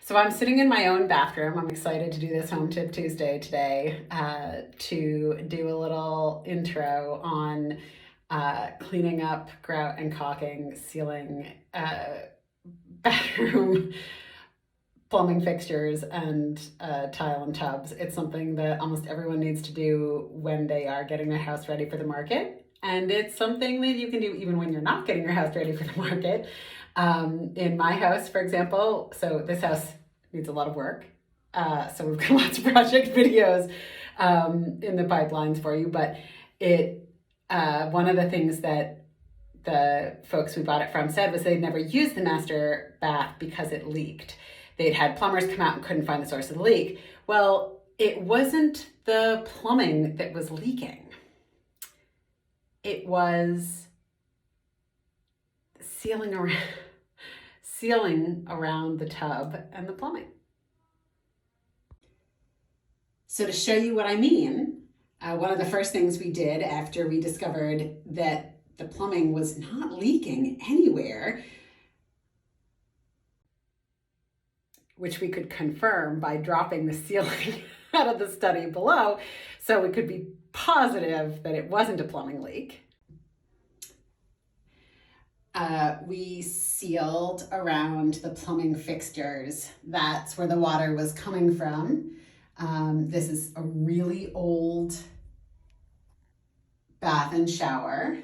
So I'm sitting in my own bathroom. I'm excited to do this Home Tip Tuesday today to do a little intro on cleaning up grout and caulking, sealing bathroom plumbing fixtures and tile and tubs. It's something that almost everyone needs to do when they are getting their house ready for the market. And it's something that you can do even when you're not getting your house ready for the market. In my house, for example, so this house needs a lot of work. So we've got lots of project videos in the pipelines for you. But one of the things that the folks we bought it from said was they'd never used the master bath because it leaked. They'd had plumbers come out and couldn't find the source of the leak. Well, it wasn't the plumbing that was leaking. It was sealing around the tub and the plumbing. So to show you what I mean, one of the first things we did after we discovered that the plumbing was not leaking anywhere, which we could confirm by dropping the ceiling out of the study below, so we could be positive that it wasn't a plumbing leak. We sealed around the plumbing fixtures. That's where the water was coming from. This is a really old bath and shower.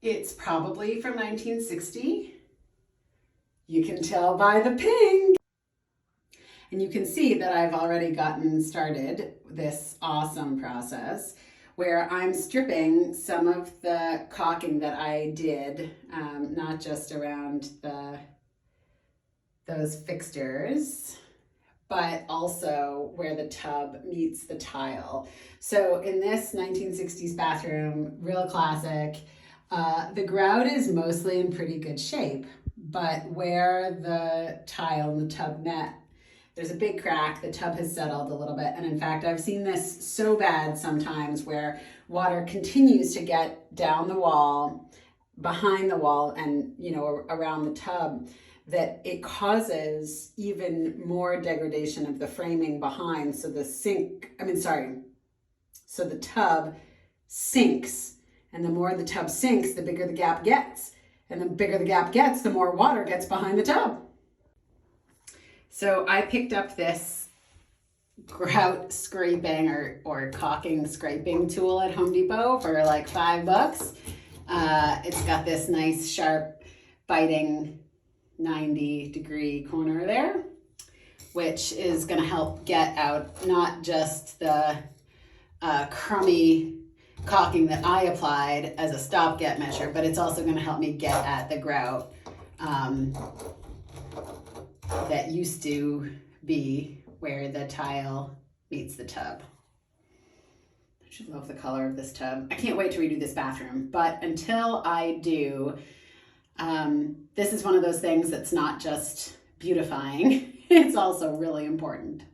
It's probably from 1960. You can tell by the pink. And you can see that I've already gotten started this awesome process where I'm stripping some of the caulking that I did, not just around those fixtures, but also where the tub meets the tile. So in this 1960s bathroom, real classic, the grout is mostly in pretty good shape, but where the tile and the tub met, there's a big crack. The tub has settled a little bit. And in fact, I've seen this so bad sometimes where water continues to get down the wall, behind the wall, and around the tub, that it causes even more degradation of the framing behind. So the tub sinks. And the more the tub sinks, the bigger the gap gets. And the bigger the gap gets, the more water gets behind the tub. So I picked up this grout scraping or caulking scraping tool at Home Depot for like $5. It's got this nice sharp biting 90-degree corner there, which is going to help get out not just the crummy caulking that I applied as a stopgap measure, but it's also going to help me get at the grout that used to be where the tile meets the tub. I just love the color of this tub. I can't wait to redo this bathroom, but until I do, this is one of those things that's not just beautifying, it's also really important.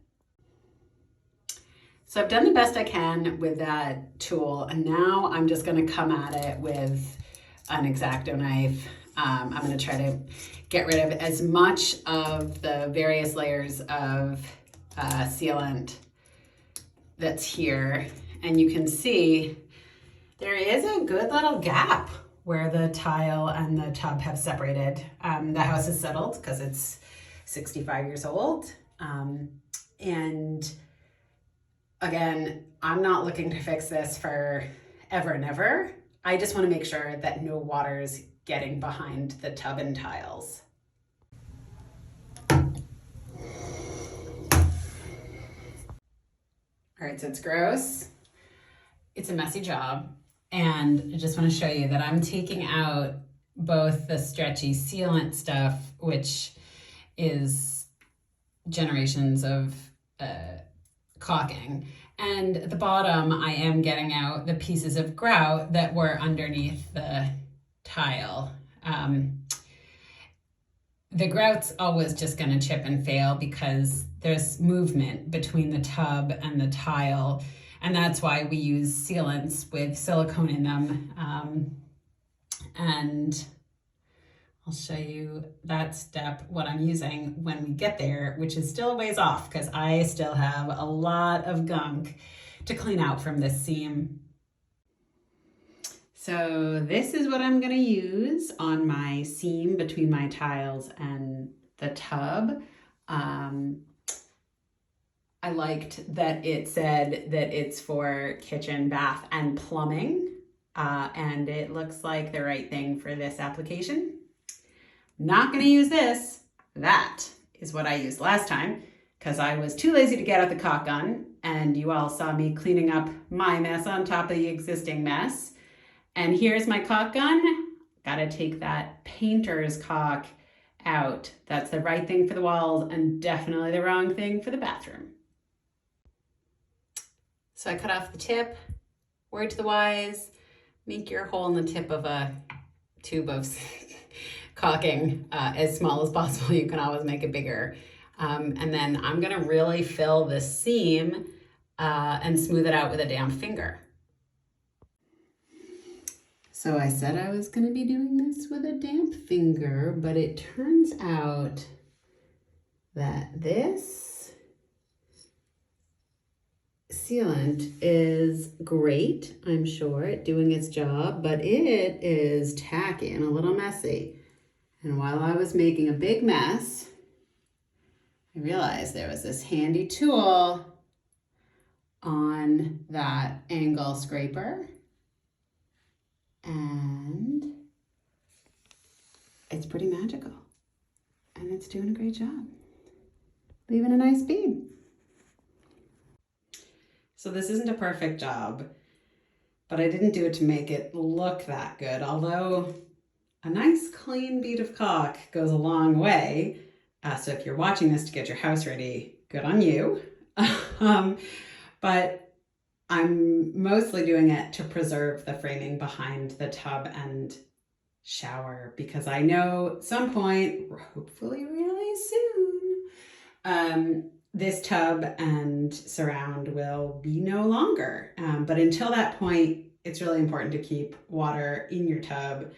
So I've done the best I can with that tool, and now I'm just going to come at it with an X-Acto knife. I'm going to try to get rid of as much of the various layers of sealant that's here. And you can see there is a good little gap where the tile and the tub have separated. The house is settled because it's 65 years old. And again, I'm not looking to fix this for ever and ever. I just want to make sure that no water's getting behind the tub and tiles. All right, so it's gross. It's a messy job. And I just want to show you that I'm taking out both the stretchy sealant stuff, which is generations of caulking. And at the bottom, I am getting out the pieces of grout that were underneath the tile. The grout's always just going to chip and fail because there's movement between the tub and the tile, and that's why we use sealants with silicone in them. And I'll show you that step, what I'm using when we get there, which is still a ways off because I still have a lot of gunk to clean out from this seam. So this is what I'm gonna use on my seam between my tiles and the tub. I liked that it said that it's for kitchen, bath, and plumbing, and it looks like the right thing for this application. Not gonna use this. That is what I used last time because I was too lazy to get out the caulk gun, and you all saw me cleaning up my mess on top of the existing mess. And here's my caulk gun. Gotta take that painter's caulk out. That's the right thing for the walls and definitely the wrong thing for the bathroom. So I cut off the tip. Word to the wise, make your hole in the tip of a tube of caulking as small as possible. You can always make it bigger. And then I'm gonna really fill the seam and smooth it out with a damp finger. So I said I was gonna be doing this with a damp finger, but it turns out that this sealant is great, I'm sure, at doing its job, but it is tacky and a little messy. And while I was making a big mess, I realized there was this handy tool on that angle scraper, and it's pretty magical, and it's doing a great job, leaving a nice bead. So this isn't a perfect job, but I didn't do it to make it look that good, although a nice clean bead of caulk goes a long way. So if you're watching this to get your house ready, good on you. But I'm mostly doing it to preserve the framing behind the tub and shower because I know at some point, hopefully really soon, this tub and surround will be no longer. But until that point, it's really important to keep water in your tub